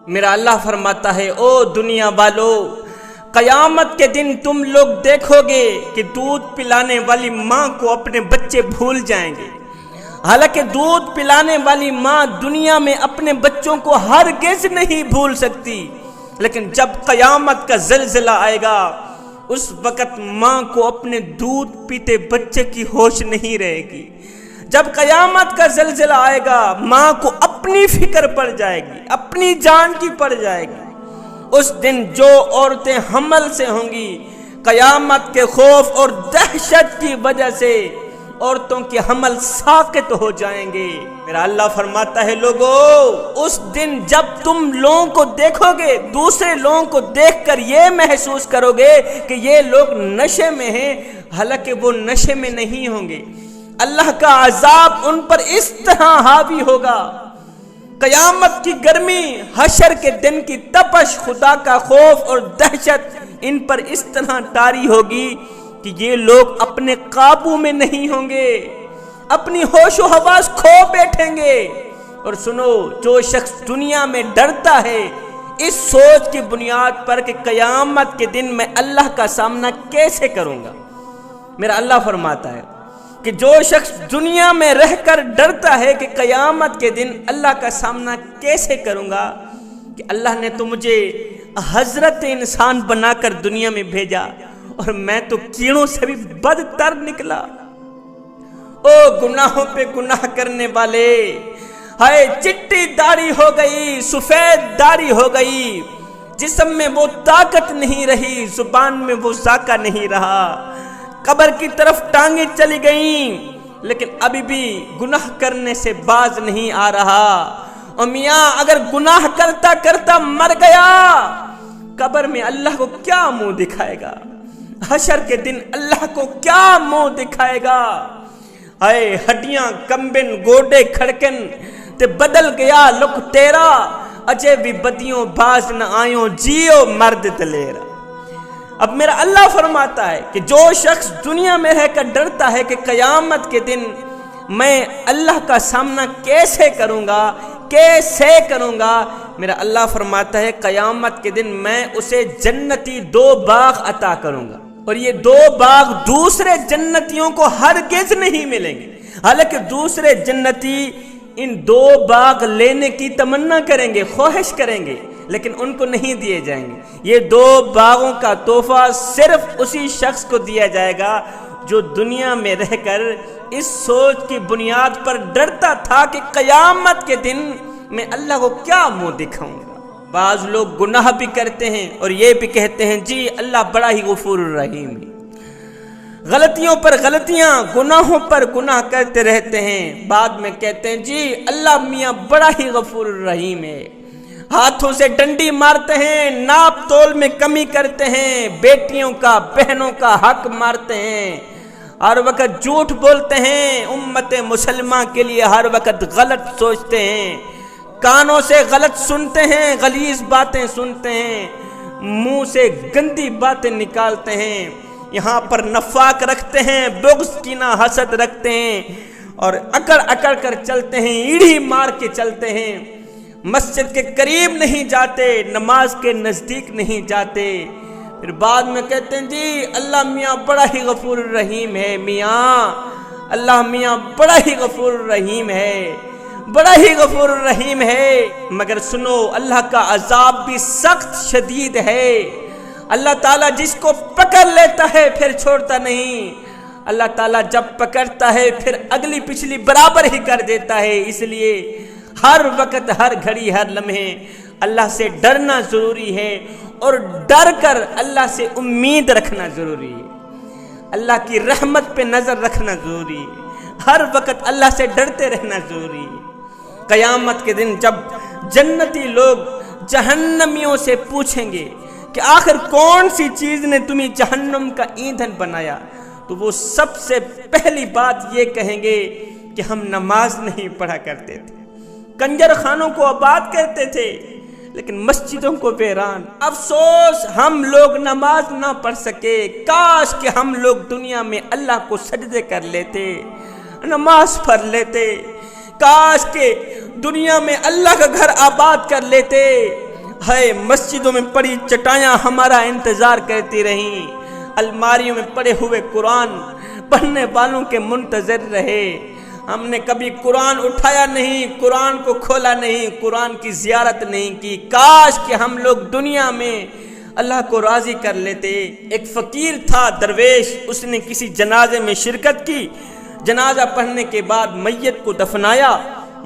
میرا اللہ فرماتا ہے او دنیا والو، قیامت کے دن تم لوگ دیکھو گے کہ دودھ پلانے والی ماں کو اپنے بچے بھول جائیں گے۔ حالانکہ دودھ پلانے والی ماں دنیا میں اپنے بچوں کو ہرگز نہیں بھول سکتی، لیکن جب قیامت کا زلزلہ آئے گا اس وقت ماں کو اپنے دودھ پیتے بچے کی ہوش نہیں رہے گی۔ جب قیامت کا زلزلہ آئے گا ماں کو اپنی فکر پڑ جائے گی، اپنی جان کی پڑ جائے گی۔ اس دن جو عورتیں حمل سے ہوں گی، قیامت کے خوف اور دہشت کی وجہ سے عورتوں کے حمل ساقط ہو جائیں گے۔ میرا اللہ فرماتا ہے لوگو، اس دن جب تم لوگوں کو دیکھو گے، دوسرے لوگوں کو دیکھ کر یہ محسوس کرو گے کہ یہ لوگ نشے میں ہیں، حالانکہ وہ نشے میں نہیں ہوں گے۔ اللہ کا عذاب ان پر اس طرح حاوی ہوگا، قیامت کی گرمی، حشر کے دن کی تپش، خدا کا خوف اور دہشت ان پر اس طرح طاری ہوگی کہ یہ لوگ اپنے قابو میں نہیں ہوں گے، اپنی ہوش و حواس کھو بیٹھیں گے۔ اور سنو، جو شخص دنیا میں ڈرتا ہے اس سوچ کی بنیاد پر کہ قیامت کے دن میں اللہ کا سامنا کیسے کروں گا، میرا اللہ فرماتا ہے کہ جو شخص دنیا میں رہ کر ڈرتا ہے کہ قیامت کے دن اللہ کا سامنا کیسے کروں گا، کہ اللہ نے تو مجھے حضرت انسان بنا کر دنیا میں بھیجا اور میں تو کیڑوں سے بھی بدتر نکلا۔ او گناہوں پہ گناہ کرنے والے، ہائے چٹی داڑھی ہو گئی، سفید داڑھی ہو گئی، جسم میں وہ طاقت نہیں رہی، زبان میں وہ ذائقہ نہیں رہا، قبر کی طرف ٹانگیں چلی گئیں، لیکن ابھی بھی گناہ کرنے سے باز نہیں آ رہا۔ اور میاں اگر گناہ کرتا کرتا مر گیا، قبر میں اللہ کو کیا منہ دکھائے گا؟ حشر کے دن اللہ کو کیا منہ دکھائے گا؟ اے ہڈیاں کمبن گوڈے کھڑکن تے بدل گیا لک تیرا، اجے بھی بدیوں باز نہ آئیوں جیو مرد دلیرا۔ اب میرا اللہ فرماتا ہے کہ جو شخص دنیا میں رہ کر ڈرتا ہے کہ قیامت کے دن میں اللہ کا سامنا کیسے کروں گا، میرا اللہ فرماتا ہے قیامت کے دن میں اسے جنتی 2 باغ عطا کروں گا، اور یہ 2 باغ دوسرے جنتیوں کو ہرگز نہیں ملیں گے۔ حالانکہ دوسرے جنتی ان 2 باغ لینے کی تمنا کریں گے، خواہش کریں گے، لیکن ان کو نہیں دیے جائیں گے۔ یہ 2 باغوں کا تحفہ صرف اسی شخص کو دیا جائے گا جو دنیا میں رہ کر اس سوچ کی بنیاد پر ڈرتا تھا کہ قیامت کے دن میں اللہ کو کیا منہ دکھاؤں گا۔ بعض لوگ گناہ بھی کرتے ہیں اور یہ بھی کہتے ہیں جی اللہ بڑا ہی غفور الرحیم ہے، غلطیوں پر غلطیاں، گناہوں پر گناہ کرتے رہتے ہیں، بعد میں کہتے ہیں جی اللہ میاں بڑا ہی غفور الرحیم ہے، ہاتھوں سے ڈنڈی مارتے ہیں، ناپ تول میں کمی کرتے ہیں، بیٹیوں کا بہنوں کا حق مارتے ہیں، ہر وقت جھوٹ بولتے ہیں، امت مسلمہ کے لیے ہر وقت غلط سوچتے ہیں، کانوں سے غلط سنتے ہیں، غلیظ باتیں سنتے ہیں، منہ سے گندی باتیں نکالتے ہیں، یہاں پر نفاق رکھتے ہیں، بغض کینہ حسد رکھتے ہیں، اور اکڑ اکڑ کر چلتے ہیں، ایڑھی مار کے چلتے ہیں، مسجد کے قریب نہیں جاتے، نماز کے نزدیک نہیں جاتے، پھر بعد میں کہتے ہیں جی اللہ میاں بڑا ہی غفور الرحیم ہے، میاں اللہ میاں بڑا ہی غفور الرحیم ہے، بڑا ہی غفور الرحیم ہے۔ مگر سنو، اللہ کا عذاب بھی سخت شدید ہے۔ اللہ تعالیٰ جس کو پکڑ لیتا ہے پھر چھوڑتا نہیں، اللہ تعالیٰ جب پکڑتا ہے پھر اگلی پچھلی برابر ہی کر دیتا ہے۔ اس لیے ہر وقت، ہر گھڑی، ہر لمحے اللہ سے ڈرنا ضروری ہے، اور ڈر کر اللہ سے امید رکھنا ضروری ہے، اللہ کی رحمت پہ نظر رکھنا ضروری ہے، ہر وقت اللہ سے ڈرتے رہنا ضروری ہے۔ قیامت کے دن جب جنتی لوگ جہنمیوں سے پوچھیں گے کہ آخر کون سی چیز نے تمہیں جہنم کا ایندھن بنایا، تو وہ سب سے پہلی بات یہ کہیں گے کہ ہم نماز نہیں پڑھا کرتے تھے، کنجر خانوں کو آباد کرتے تھے، لیکن مسجدوں کو ویران۔ افسوس ہم لوگ نماز نہ پڑھ سکے، کاش کہ ہم لوگ دنیا میں اللہ کو سجدے کر لیتے، نماز پڑھ لیتے، کاش کہ دنیا میں اللہ کا گھر آباد کر لیتے، ہے مسجدوں میں پڑی چٹائیاں ہمارا انتظار کرتی رہیں، الماریوں میں پڑے ہوئے قرآن پڑھنے والوں کے منتظر رہے۔ ہم نے کبھی قرآن اٹھایا نہیں، قرآن کو کھولا نہیں، قرآن کی زیارت نہیں کی۔ کاش کہ ہم لوگ دنیا میں اللہ کو راضی کر لیتے۔ ایک فقیر تھا درویش، اس نے کسی جنازے میں شرکت کی، جنازہ پڑھنے کے بعد میت کو دفنایا۔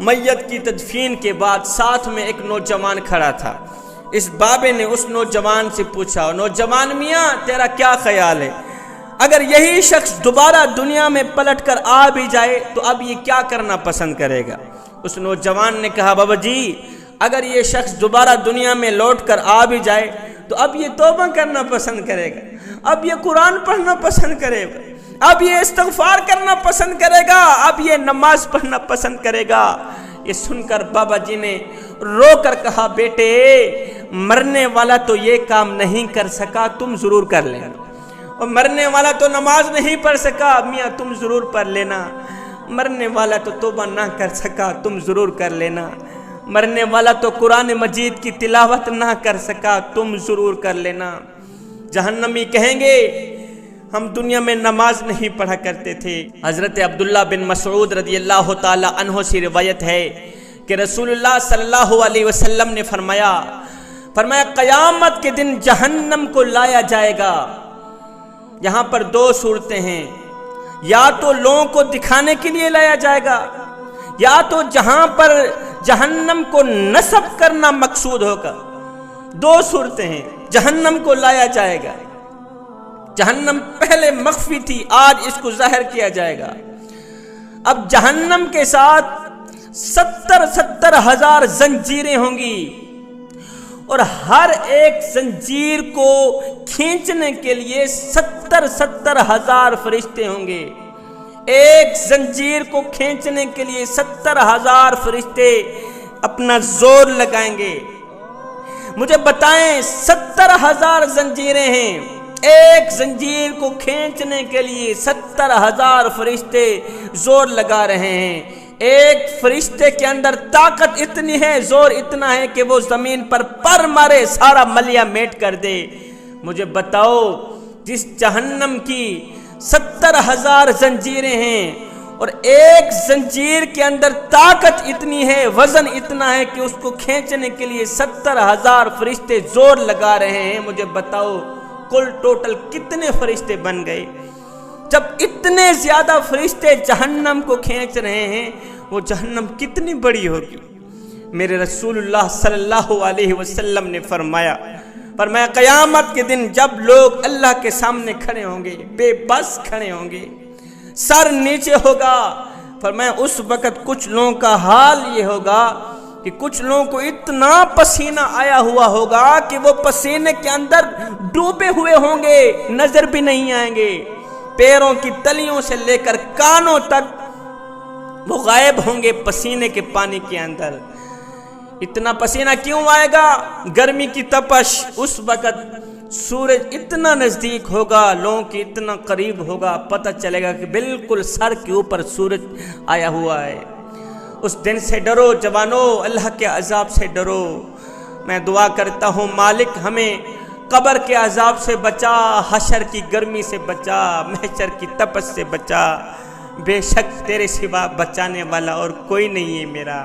میت کی تدفین کے بعد ساتھ میں ایک نوجوان کھڑا تھا۔ اس بابے نے اس نوجوان سے پوچھا، نوجوان میاں تیرا کیا خیال ہے، اگر یہی شخص دوبارہ دنیا میں پلٹ کر آ بھی جائے تو اب یہ کیا کرنا پسند کرے گا؟ اس نوجوان نے کہا، بابا جی اگر یہ شخص دوبارہ دنیا میں لوٹ کر آ بھی جائے تو اب یہ توبہ کرنا پسند کرے گا، اب یہ قرآن پڑھنا پسند کرے گا، اب یہ استغفار کرنا پسند کرے گا، اب یہ نماز پڑھنا پسند کرے گا۔ یہ سن کر بابا جی نے رو کر کہا، بیٹے مرنے والا تو یہ کام نہیں کر سکا، تم ضرور کر لینا، اور مرنے والا تو نماز نہیں پڑھ سکا، میاں تم ضرور پڑھ لینا، مرنے والا تو توبہ نہ کر سکا، تم ضرور کر لینا، مرنے والا تو قرآن مجید کی تلاوت نہ کر سکا، تم ضرور کر لینا۔ جہنمی کہیں گے ہم دنیا میں نماز نہیں پڑھا کرتے تھے۔ حضرت عبداللہ بن مسعود رضی اللہ تعالی عنہ سے روایت ہے کہ رسول اللہ صلی اللہ علیہ وسلم نے فرمایا قیامت کے دن جہنم کو لایا جائے گا۔ یہاں پر دو صورتیں ہیں، یا تو لوگوں کو دکھانے کے لیے لایا جائے گا، یا تو جہاں پر جہنم کو نصب کرنا مقصود ہوگا۔ دو صورتیں ہیں، جہنم کو لایا جائے گا، جہنم پہلے مخفی تھی، آج اس کو ظاہر کیا جائے گا۔ اب جہنم کے ساتھ 70,000 زنجیریں ہوں گی، اور ہر ایک زنجیر کو کھینچنے کے لیے 70,000 فرشتے ہوں گے۔ ایک زنجیر کو کھینچنے کے لیے 70,000 فرشتے اپنا زور لگائیں گے۔ مجھے بتائیں 70,000 زنجیریں ہیں، ایک زنجیر کو کھینچنے کے لیے 70,000 فرشتے زور لگا رہے ہیں۔ ایک فرشتے کے اندر طاقت اتنی ہے، زور اتنا ہے کہ وہ زمین پر پر مارے سارا ملیا میٹ کر دے۔ مجھے بتاؤ جس جہنم کی 70,000 زنجیریں ہیں اور ایک زنجیر کے اندر طاقت اتنی ہے، وزن اتنا ہے کہ اس کو کھینچنے کے لیے 70,000 فرشتے زور لگا رہے ہیں، مجھے بتاؤ کل ٹوٹل کتنے فرشتے بن گئے؟ جب اتنے زیادہ فرشتے جہنم کو کھینچ رہے ہیں، وہ جہنم کتنی بڑی ہوگی؟ میرے رسول اللہ صلی اللہ علیہ وسلم نے فرمایا قیامت کے دن جب لوگ اللہ کے سامنے کھڑے ہوں گے، بے بس کھڑے ہوں گے، سر نیچے ہوگا، فرمایا اس وقت کچھ لوگوں کا حال یہ ہوگا کہ کچھ لوگوں کو اتنا پسینہ آیا ہوا ہوگا کہ وہ پسینے کے اندر ڈوبے ہوئے ہوں گے، نظر بھی نہیں آئیں گے، پیروں کی تلیوں سے لے کر کانوں تک وہ غائب ہوں گے پسینے کے پانی کے اندر۔ اتنا پسینہ کیوں آئے گا؟ گرمی کی تپش۔ اس وقت سورج اتنا نزدیک ہوگا، لوگوں کی اتنا قریب ہوگا، پتہ چلے گا کہ بالکل سر کے اوپر سورج آیا ہوا ہے۔ اس دن سے ڈرو جوانو، اللہ کے عذاب سے ڈرو۔ میں دعا کرتا ہوں مالک ہمیں قبر کے عذاب سے بچا، حشر کی گرمی سے بچا، محشر کی تپش سے بچا۔ بے شک تیرے سوا بچانے والا اور کوئی نہیں ہے میرا۔